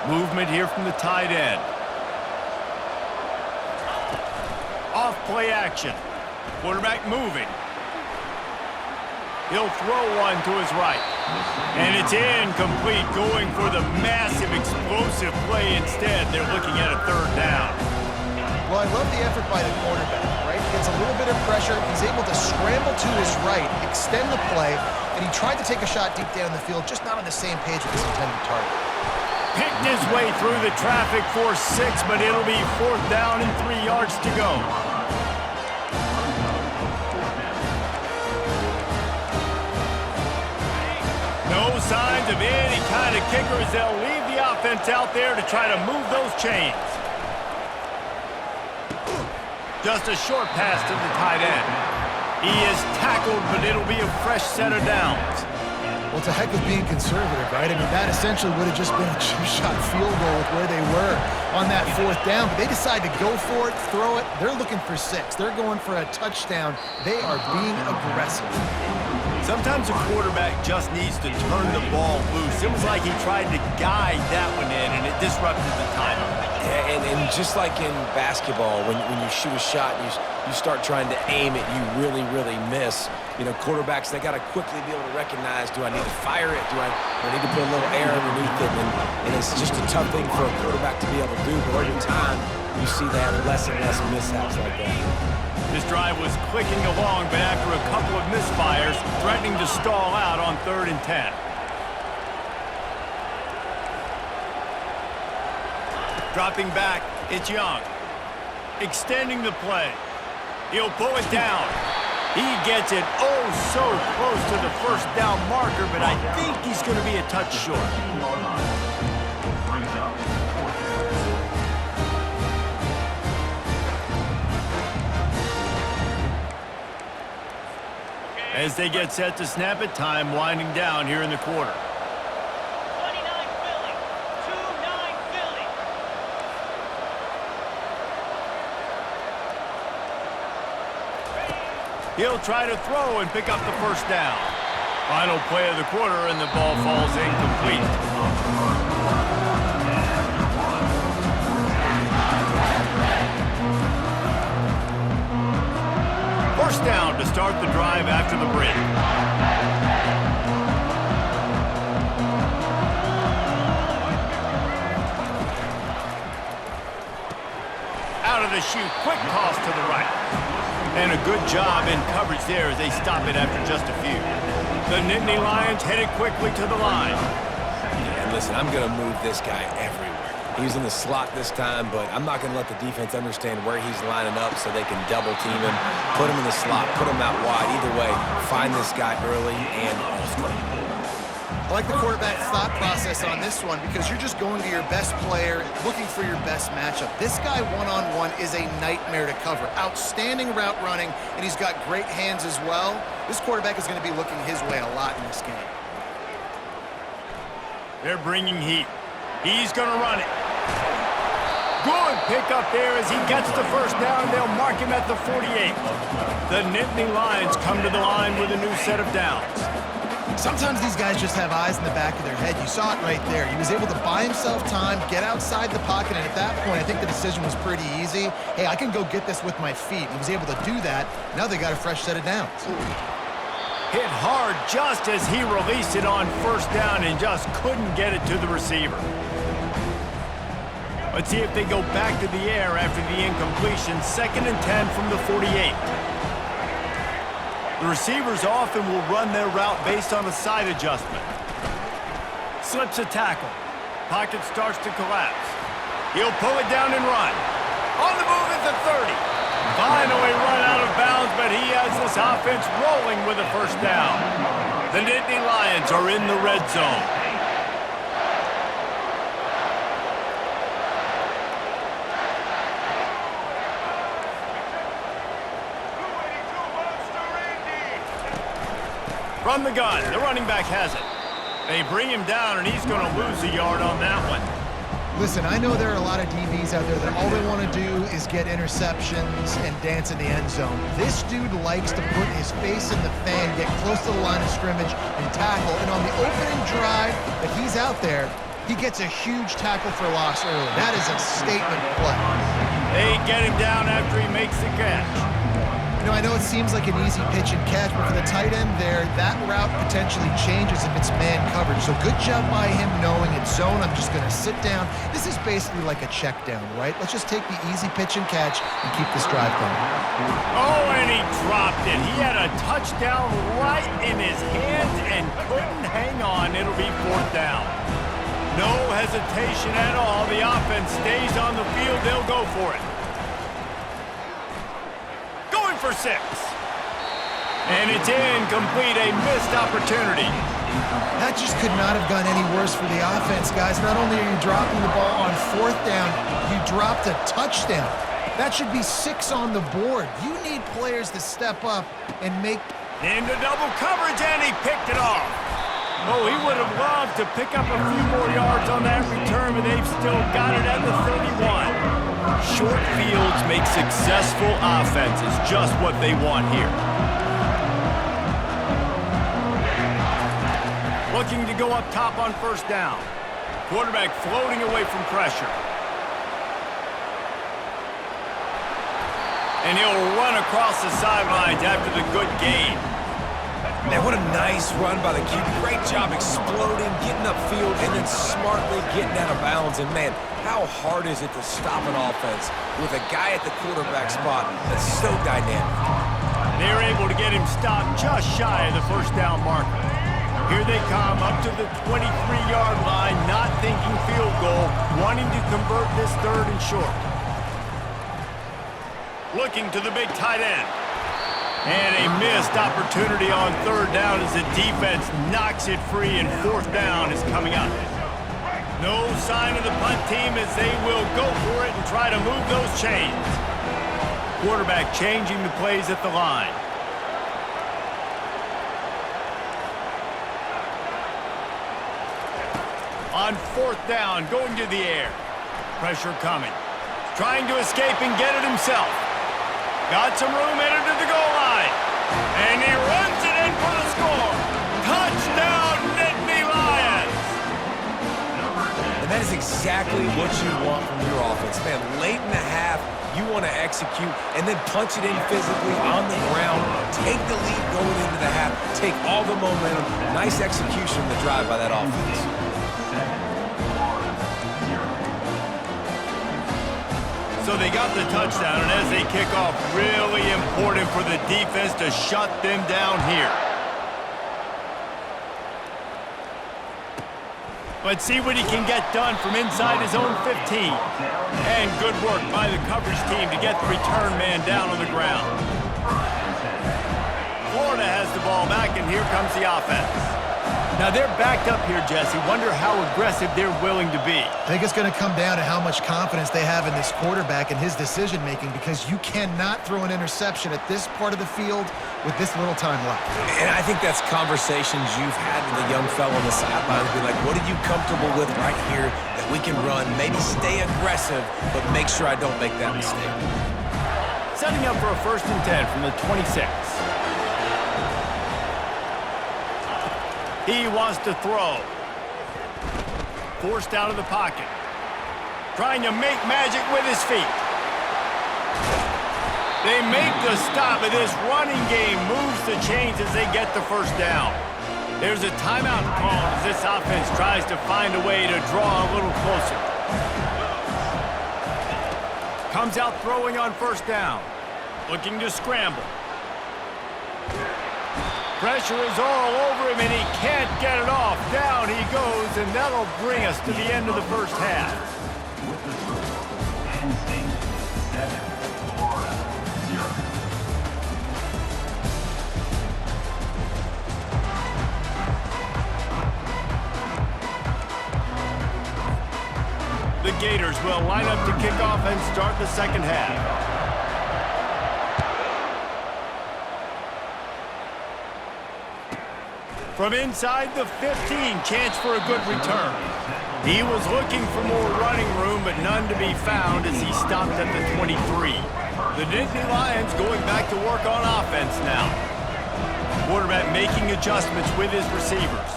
Movement here from the tight end. Off play action. Quarterback moving. He'll throw one to his right. And it's incomplete, going for the massive explosive play instead. They're looking at a third down. Well, I love the effort by the quarterback, right? He gets a little bit of pressure. He's able to scramble to his right, extend the play, and he tried to take a shot deep down the field, just not on the same page with his intended target. Picked his way through the traffic for 6, but it'll be 4th down and 3 yards to go. No signs of any kind of kickers. They'll leave the offense out there to try to move those chains. Just a short pass to the tight end. He is tackled, but it'll be a fresh set of downs. Well, it's a heck of being conservative, right? I mean, that essentially would have just been a two-shot field goal with where they were on that 4th down. But they decide to go for it, throw it. They're looking for 6. They're going for a touchdown. They are being aggressive. Sometimes a quarterback just needs to turn the ball loose. It was like he tried to guide that one in, and it disrupted the timing. Yeah, and just like in basketball, when you shoot a shot, you start trying to aim it, you really miss. You know, quarterbacks, they got to quickly be able to recognize, do I need to fire it? Do I need to put a little air underneath it? And it's just a tough thing for a quarterback to be able to do. But over time, you see they have less and less mishaps like that. This drive was clicking along, but after a couple of misfires, threatening to stall out on 3rd and 10. Dropping back, it's Young. Extending the play. He'll pull it down. He gets it so close to the 1st down marker, but I think he's going to be a touch short. As they get set to snap it, time winding down here in the quarter. 29 Philly, 2-9 Philly. He'll try to throw and pick up the 1st down. Final play of the quarter, and the ball falls incomplete. 1st down to start the drive after the break. Out of the chute, quick toss to the right. And a good job in coverage there as they stop it after just a few. The Nittany Lions headed quickly to the line. Yeah, listen, I'm going to move this guy everywhere. He's in the slot this time, but I'm not going to let the defense understand where he's lining up so they can double team him, put him in the slot, put him out wide. Either way, find this guy early and often. I like the quarterback's thought process on this one because you're just going to your best player, looking for your best matchup. This guy one-on-one is a nightmare to cover. Outstanding route running, and he's got great hands as well. This quarterback is going to be looking his way a lot in this game. They're bringing heat. He's going to run it. Good pickup there as he gets the 1st down. They'll mark him at the 48. The Nittany Lions come to the line with a new set of downs. Sometimes these guys just have eyes in the back of their head. You saw it right there. He was able to buy himself time, get outside the pocket, and at that point, I think the decision was pretty easy. Hey, I can go get this with my feet. He was able to do that. Now they got a fresh set of downs. Hit hard just as he released it on 1st down and just couldn't get it to the receiver. Let's see if they go back to the air after the incompletion. 2nd and 10 from the 48. The receivers often will run their route based on a side adjustment. Slips a tackle. Pocket starts to collapse. He'll pull it down and run. On the move at the 30. Finally run out of bounds, but he has this offense rolling with a 1st down. The Nittany Lions are in the red zone. From the gun, the running back has it. They bring him down, and he's going to lose a yard on that one. Listen, I know there are a lot of DBs out there that all they want to do is get interceptions and dance in the end zone. This dude likes to put his face in the fan, get close to the line of scrimmage, and tackle. And on the opening drive that he's out there, He gets a huge tackle for loss early. That is a statement play. They get him down after he makes the catch. You know, I know it seems like an easy pitch and catch, but for the tight end there, that route potentially changes if it's man coverage. So good job by him knowing it's zone. I'm just going to sit down. This is basically like a check down, right? Let's just take the easy pitch and catch and keep this drive going. Oh, and he dropped it. He had a touchdown right in his hands and couldn't hang on. It'll be 4th down. No hesitation at all. The offense stays on the field. They'll go for it. Going for 6. And it's incomplete, a missed opportunity. That just could not have gone any worse for the offense, guys. Not only are you dropping the ball on 4th down, you dropped a touchdown. That should be 6 on the board. You need players to step up and make... Into double coverage, and he picked it off. Oh, he would have loved to pick up a few more yards on that return, but they've still got it at the 31. Short fields make successful offenses, just what they want here. Looking to go up top on 1st down. Quarterback floating away from pressure. And he'll run across the sidelines after the good gain. Man, what a nice run by the QB. Great job exploding, getting upfield, and then smartly getting out of bounds. And, man, how hard is it to stop an offense with a guy at the quarterback spot that's so dynamic? They're able to get him stopped just shy of the 1st down marker. Here they come up to the 23-yard line, not thinking field goal, wanting to convert this 3rd and short. Looking to the big tight end. And a missed opportunity on 3rd down as the defense knocks it free, and 4th down is coming up. No sign of the punt team as they will go for it and try to move those chains. Quarterback changing the plays at the line. On 4th down, going to the air. Pressure coming. Trying to escape and get it himself. Got some room headed to the goal line. And he runs it in for the score. Touchdown, Nittany Lions! And that is exactly what you want from your offense. Man, late in the half, you want to execute and then punch it in physically on the ground. Take the lead going into the half. Take all the momentum. Nice execution of the drive by that offense. So they got the touchdown, and as they kick off, really important for the defense to shut them down here. Let's see what he can get done from inside his own 15. And good work by the coverage team to get the return man down on the ground. Florida has the ball back, and here comes the offense. Now they're backed up here, Jesse. Wonder how aggressive they're willing to be. I think it's going to come down to how much confidence they have in this quarterback and his decision-making, because you cannot throw an interception at this part of the field with this little time left. And I think that's conversations you've had with the young fellow on the sidelines. Be like, what are you comfortable with right here that we can run? Maybe stay aggressive, but make sure I don't make that mistake. Setting up for a 1st and 10 from the 26. He wants to throw. Forced out of the pocket. Trying to make magic with his feet. They make the stop, but this running game moves the chains as they get the 1st down. There's a timeout called as this offense tries to find a way to draw a little closer. Comes out throwing on 1st down. Looking to scramble. Pressure is all over him, and he can't get it off. Down he goes, and that'll bring us to the end of the 1st half. With the score, Penn State 7, Florida 0. The Gators will line up to kick off and start the 2nd half. From inside the 15, chance for a good return. He was looking for more running room, but none to be found as he stopped at the 23. The Nittany Lions going back to work on offense now. Quarterback making adjustments with his receivers.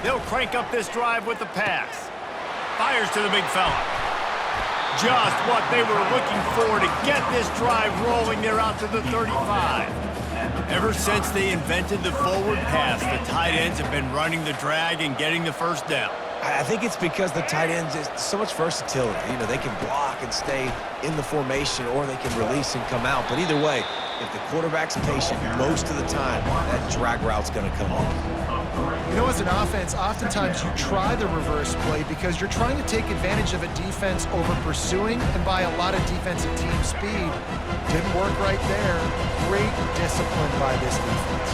They'll crank up this drive with the pass. Fires to the big fella. Just what they were looking for to get this drive rolling. They're out to the 35. Ever since they invented the forward pass, the tight ends have been running the drag and getting the first down. I think it's because the tight ends is so much versatility. You know, they can block and stay in the formation, or they can release and come out. But either way, if the quarterback's patient most of the time, that drag route's going to come off. You know, as an offense, oftentimes you try the reverse play because you're trying to take advantage of a defense over pursuing and by a lot of defensive team speed. Didn't work right there. Great discipline by this defense.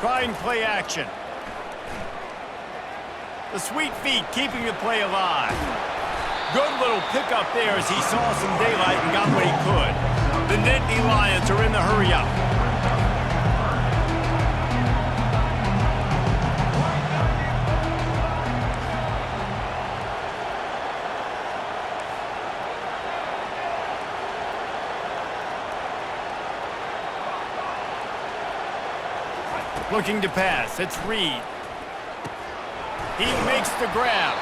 Trying play action. The sweet feet keeping the play alive. Good little pickup there as he saw some daylight and got what he could. The Nittany Lions are in the hurry-up. Looking to pass. It's Reed. He makes the grab.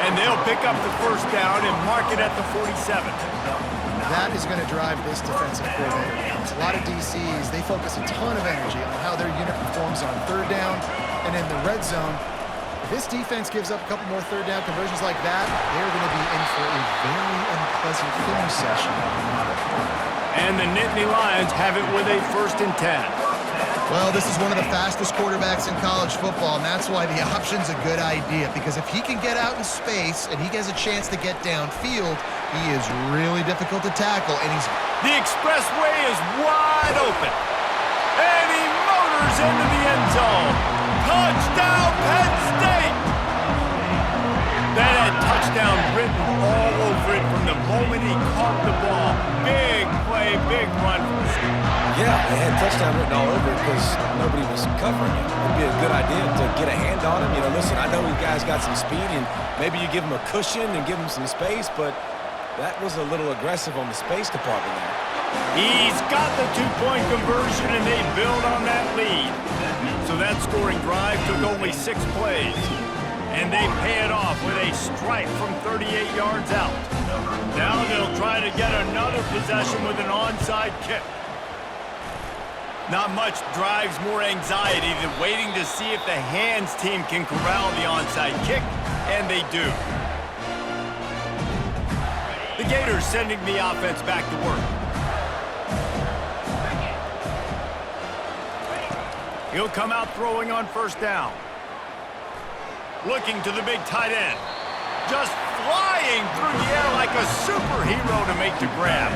And they'll pick up the first down and mark it at the 47. That is going to drive this defensive coordinator. A lot of DCs, they focus a ton of energy on how their unit performs on third down and in the red zone. If this defense gives up a couple more third down conversions like that, they're going to be in for a very unpleasant film session. And the Nittany Lions have it with a 1st and 10. Well, this is one of the fastest quarterbacks in college football, and that's why the option's a good idea, because if he can get out in space and he has a chance to get downfield, he is really difficult to tackle, and he's... The expressway is wide open, and he motors into the end zone. Touchdown, Penn State! That had touchdown written all over it from the moment he caught the ball. Big play, big run. Yeah, they had touchdown written all over it because nobody was covering it. It'd be a good idea to get a hand on him. You know, listen, I know you guys got some speed, and maybe you give him a cushion and give him some space, but that was a little aggressive on the space department there. He's got the 2-point conversion, and they build on that lead. So that scoring drive took only 6 plays. And they pay it off with a strike from 38 yards out. Now they'll try to get another possession with an onside kick. Not much drives more anxiety than waiting to see if the hands team can corral the onside kick, and they do. The Gators sending the offense back to work. He'll come out throwing on 1st down. Looking to the big tight end. Just flying through the air like a superhero to make the grab.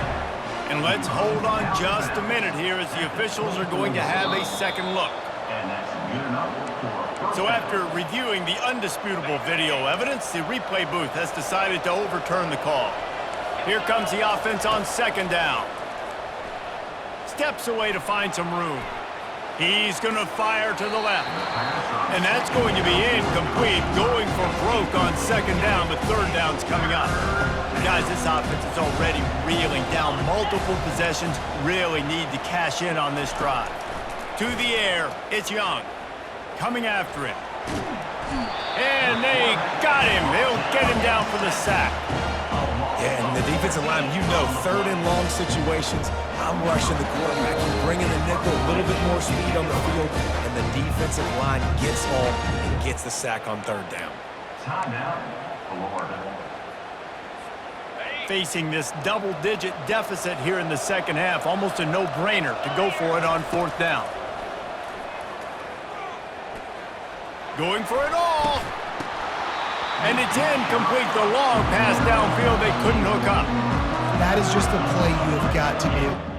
And let's hold on just a minute here as the officials are going to have a second look. So after reviewing the undisputable video evidence, the replay booth has decided to overturn the call. Here comes the offense on 2nd down. Steps away to find some room. He's going to fire to the left. And that's going to be incomplete, going for broke on 2nd down, but 3rd down's coming up. Guys, this offense is already reeling down multiple possessions, really need to cash in on this drive. To the air, it's Young. Coming after him. And they got him. They'll get him down for the sack. Yeah, and the defensive line, you know, 3rd and long situations, I'm rushing the quarterback, bringing the nickel, a little bit more speed on the field, and the defensive line gets home and gets the sack on 3rd down. Timeout, Florida. Facing this double-digit deficit here in the 2nd half, almost a no-brainer to go for it on 4th down. Going for it all. And it's incomplete. The long pass downfield they couldn't hook up. That is just a play you have got to do.